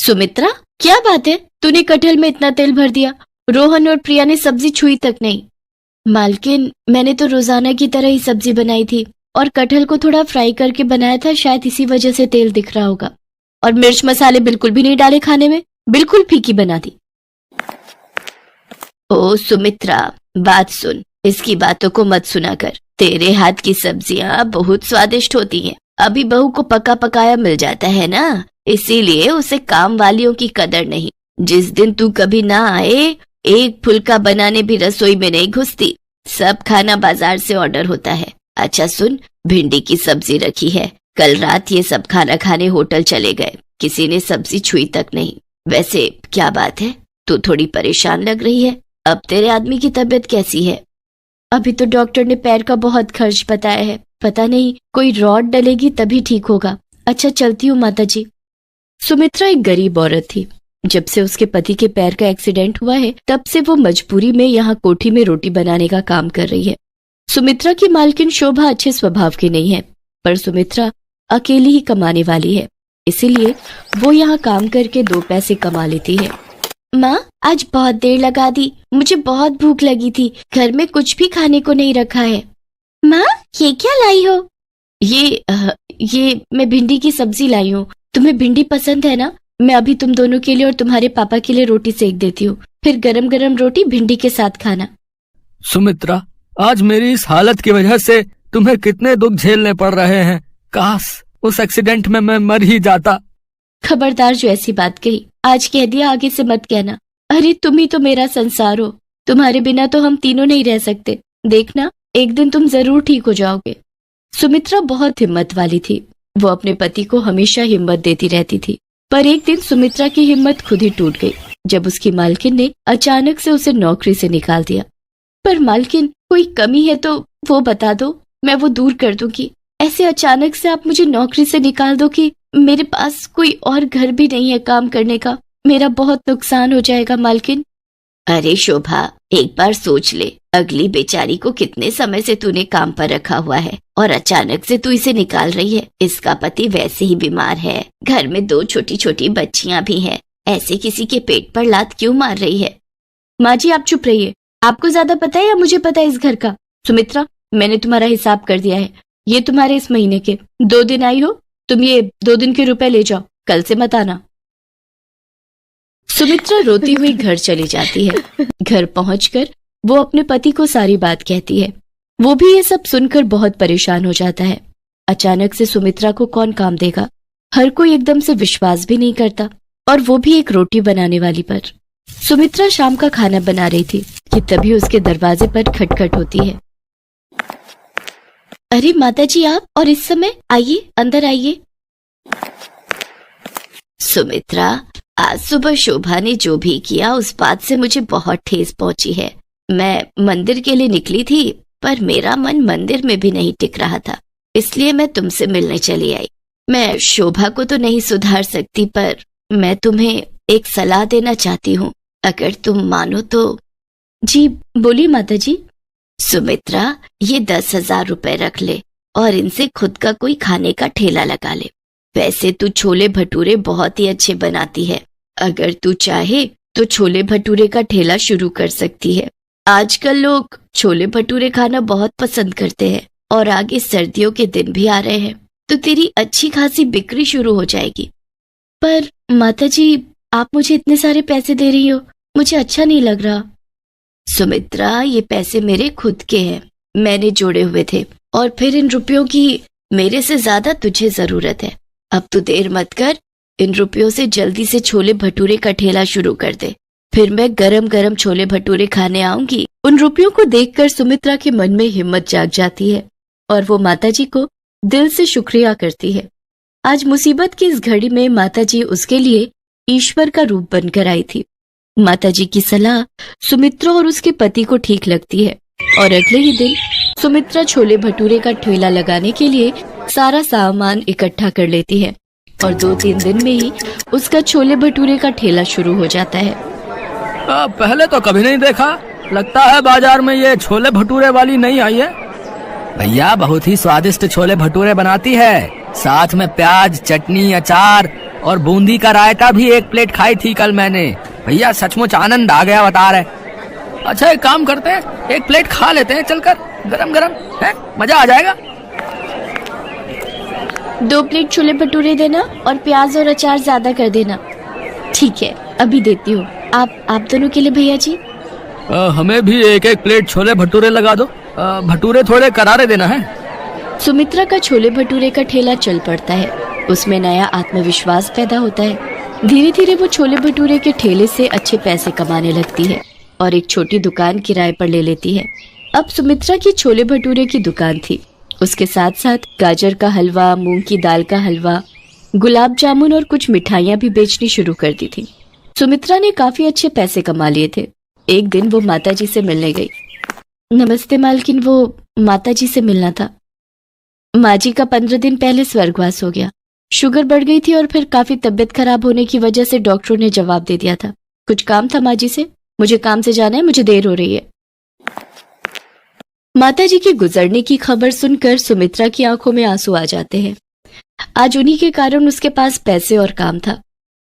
सुमित्रा, क्या बात है, तूने कटहल में इतना तेल भर दिया? रोहन और प्रिया ने सब्जी छुई तक नहीं। मालकिन, मैंने तो रोजाना की तरह ही सब्जी बनाई थी और कटहल को थोड़ा फ्राई करके बनाया था, शायद इसी वजह से तेल दिख रहा होगा। और मिर्च मसाले बिल्कुल भी नहीं डाले खाने में, बिल्कुल फीकी बना दी। ओ सुमित्रा, बात सुन, इसकी बातों को मत सुना कर। तेरे हाथ की सब्जियां बहुत स्वादिष्ट होती हैं। अभी बहू को पका पकाया मिल जाता है ना, इसीलिए उसे काम वालियों की कदर नहीं। जिस दिन तू कभी ना आए, एक फुल्का बनाने भी रसोई में नहीं घुसती। सब खाना बाजार से ऑर्डर होता है। अच्छा सुन, भिंडी की सब्जी रखी है। कल रात ये सब खाना खाने होटल चले गए, किसी ने सब्जी छुई तक नहीं। वैसे क्या बात है, तू थोड़ी परेशान लग रही है। अब तेरे आदमी की तबीयत कैसी है? अभी तो डॉक्टर ने पैर का बहुत खर्च बताया है, पता नहीं कोई रॉड डलेगी तभी ठीक होगा। अच्छा चलती हूँ माता जी। सुमित्रा एक गरीब औरत थी। जब से उसके पति के पैर का एक्सीडेंट हुआ है, तब से वो मजबूरी में यहाँ कोठी में रोटी बनाने का काम कर रही है। सुमित्रा की मालकिन शोभा अच्छे स्वभाव की नहीं है, पर सुमित्रा अकेली ही कमाने वाली है, इसीलिए वो यहाँ काम करके 2 पैसे कमा लेती है। माँ, आज बहुत देर लगा दी, मुझे बहुत भूख लगी थी, घर में कुछ भी खाने को नहीं रखा है। माँ, ये क्या लाई हो? ये मैं भिंडी की सब्जी लाई हूँ। तुम्हें भिंडी पसंद है ना? मैं अभी तुम दोनों के लिए और तुम्हारे पापा के लिए रोटी सेक देती हूँ, फिर गरम गरम रोटी भिंडी के साथ खाना। सुमित्रा, आज मेरी इस हालत की वजह से तुम्हें कितने दुख झेलने पड़ रहे हैं। काश उस एक्सीडेंट में मैं मर ही जाता। खबरदार, जो ऐसी बात कही आज कह दिया, आगे से मत कहना। अरे तुम ही तो मेरा संसार हो, तुम्हारे बिना तो हम तीनों नहीं रह सकते। देखना, एक दिन तुम जरूर ठीक हो जाओगे। सुमित्रा बहुत हिम्मत वाली थी। वो अपने पति को हमेशा हिम्मत देती रहती थी, पर एक दिन सुमित्रा की हिम्मत खुद ही टूट गई जब उसकी मालकिन ने अचानक से उसे नौकरी से निकाल दिया। पर मालकिन, कोई कमी है तो वो बता दो, मैं वो दूर कर दूंगी। ऐसे अचानक से आप मुझे नौकरी से निकाल दो कि मेरे पास कोई और घर भी नहीं है काम करने का। मेरा बहुत नुकसान हो जाएगा मालकिन। अरे शोभा, एक बार सोच ले, अगली बेचारी को कितने समय से तूने काम पर रखा हुआ है और अचानक से तू इसे निकाल रही है। इसका पति वैसे ही बीमार है, घर में 2 छोटी छोटी बच्चियां भी हैं। ऐसे किसी के पेट पर लात क्यों मार रही है? माँ जी, आप चुप रहिए। आपको ज्यादा पता है या मुझे पता है इस घर का? सुमित्रा, मैंने तुम्हारा हिसाब कर दिया है। ये तुम्हारे इस महीने के 2 दिन आई हो, तुम ये 2 दिन के रुपए ले जाओ, कल से मत आना। सुमित्रा रोती हुई घर चली जाती है। घर पहुंचकर वो अपने पति को सारी बात कहती है। वो भी ये सब सुनकर बहुत परेशान हो जाता है। अचानक से सुमित्रा को कौन काम देगा? हर कोई एकदम से विश्वास भी नहीं करता, और वो भी एक रोटी बनाने वाली पर। सुमित्रा शाम का खाना बना रही थी कि तभी उसके दरवाजे पर खटखट होती है। अरे माता जी, आप? और इस समय? आइए, अंदर आइए। सुमित्रा, आज सुबह शोभा ने जो भी किया उस बात से मुझे बहुत ठेस पहुंची है। मैं मंदिर के लिए निकली थी, पर मेरा मन मंदिर में भी नहीं टिक रहा था, इसलिए मैं तुमसे मिलने चली आई। मैं शोभा को तो नहीं सुधार सकती, पर मैं तुम्हें एक सलाह देना चाहती हूँ, अगर तुम मानो तो। जी बोलिए माता जी। सुमित्रा, ये 10,000 रुपए रख ले और इनसे खुद का कोई खाने का ठेला लगा ले। वैसे तू छोले भटूरे बहुत ही अच्छे बनाती है, अगर तू चाहे तो छोले भटूरे का ठेला शुरू कर सकती है। आजकल लोग छोले भटूरे खाना बहुत पसंद करते हैं और आगे सर्दियों के दिन भी आ रहे हैं, तो तेरी अच्छी खासी बिक्री शुरू हो जाएगी। पर माता जी, आप मुझे इतने सारे पैसे दे रही हो, मुझे अच्छा नहीं लग रहा। सुमित्रा, ये पैसे मेरे खुद के हैं, मैंने जोड़े हुए थे, और फिर इन रुपयों की मेरे से ज्यादा तुझे जरूरत है। अब तू देर मत कर, इन रुपयों से जल्दी से छोले भटूरे का ठेला शुरू कर दे, फिर मैं गरम गरम छोले भटूरे खाने आऊंगी। उन रुपयों को देखकर सुमित्रा के मन में हिम्मत जाग जाती है और वो माताजी को दिल से शुक्रिया करती है। आज मुसीबत की इस घड़ी में माताजी उसके लिए ईश्वर का रूप बनकर आई थी। माताजी की सलाह सुमित्रा और उसके पति को ठीक लगती है और अगले ही दिन सुमित्रा छोले भटूरे का ठेला लगाने के लिए सारा सामान इकट्ठा कर लेती है और 2-3 दिन में ही उसका छोले भटूरे का ठेला शुरू हो जाता है। पहले तो कभी नहीं देखा, लगता है बाजार में ये छोले भटूरे वाली नहीं आई है। भैया बहुत ही स्वादिष्ट छोले भटूरे बनाती है, साथ में प्याज, चटनी, अचार और बूंदी का रायता भी 1 प्लेट खाई थी कल मैंने। भैया सचमुच आनंद आ गया बता रहे। अच्छा एक काम करते हैं, 1 प्लेट खा लेते हैं चलकर, गरम गरम है, मजा आ जाएगा। 2 प्लेट छोले भटूरे देना और प्याज और अचार ज्यादा कर देना। ठीक है, अभी देती हूँ। आप दोनों के लिए भैया जी। हमें भी 1-1 प्लेट छोले भटूरे लगा दो। भटूरे थोड़े करारे देना है। सुमित्रा का छोले भटूरे का ठेला चल पड़ता है। उसमें नया आत्मविश्वास पैदा होता है। धीरे धीरे वो छोले भटूरे के ठेले से अच्छे पैसे कमाने लगती है और एक छोटी दुकान किराए पर ले लेती है। अब सुमित्रा की छोले भटूरे की दुकान थी। उसके साथ साथ गाजर का हलवा, मूंग की दाल का हलवा, गुलाब जामुन और कुछ मिठाइयाँ भी बेचनी शुरू कर दी थी। सुमित्रा ने काफी अच्छे पैसे कमा लिए थे। एक दिन वो माताजी से मिलने गई। नमस्ते मालकिन, वो माताजी से मिलना था। माँ जी का 15 दिन पहले स्वर्गवास हो गया। शुगर बढ़ गई थी और फिर काफी तबीयत खराब होने की वजह से डॉक्टरों ने जवाब दे दिया था। कुछ काम था माँ जी से, मुझे काम से जाना है, मुझे देर हो रही है। माताजी के गुजरने की खबर सुनकर सुमित्रा की आंखों में आंसू आ जाते हैं। आज उन्हीं के कारण उसके पास पैसे और काम था।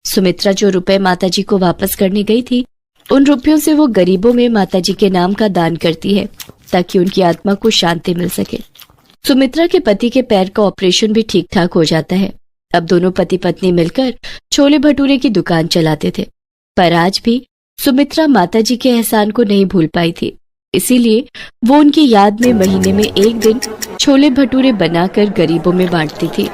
सुमित्रा जो रुपए माताजी को वापस करने गई थी, उन रुपयों से वो गरीबों में माताजी के नाम का दान करती है ताकि उनकी आत्मा को शांति मिल सके। सुमित्रा के पति के पैर का ऑपरेशन भी ठीक ठाक हो जाता है। अब दोनों पति पत्नी मिलकर छोले भटूरे की दुकान चलाते थे। पर आज भी सुमित्रा माताजी के एहसान को नहीं भूल पाई थी। इसीलिए वो उनकी याद में महीने में 1 दिन छोले भटूरे बनाकर गरीबों में बांटती थी।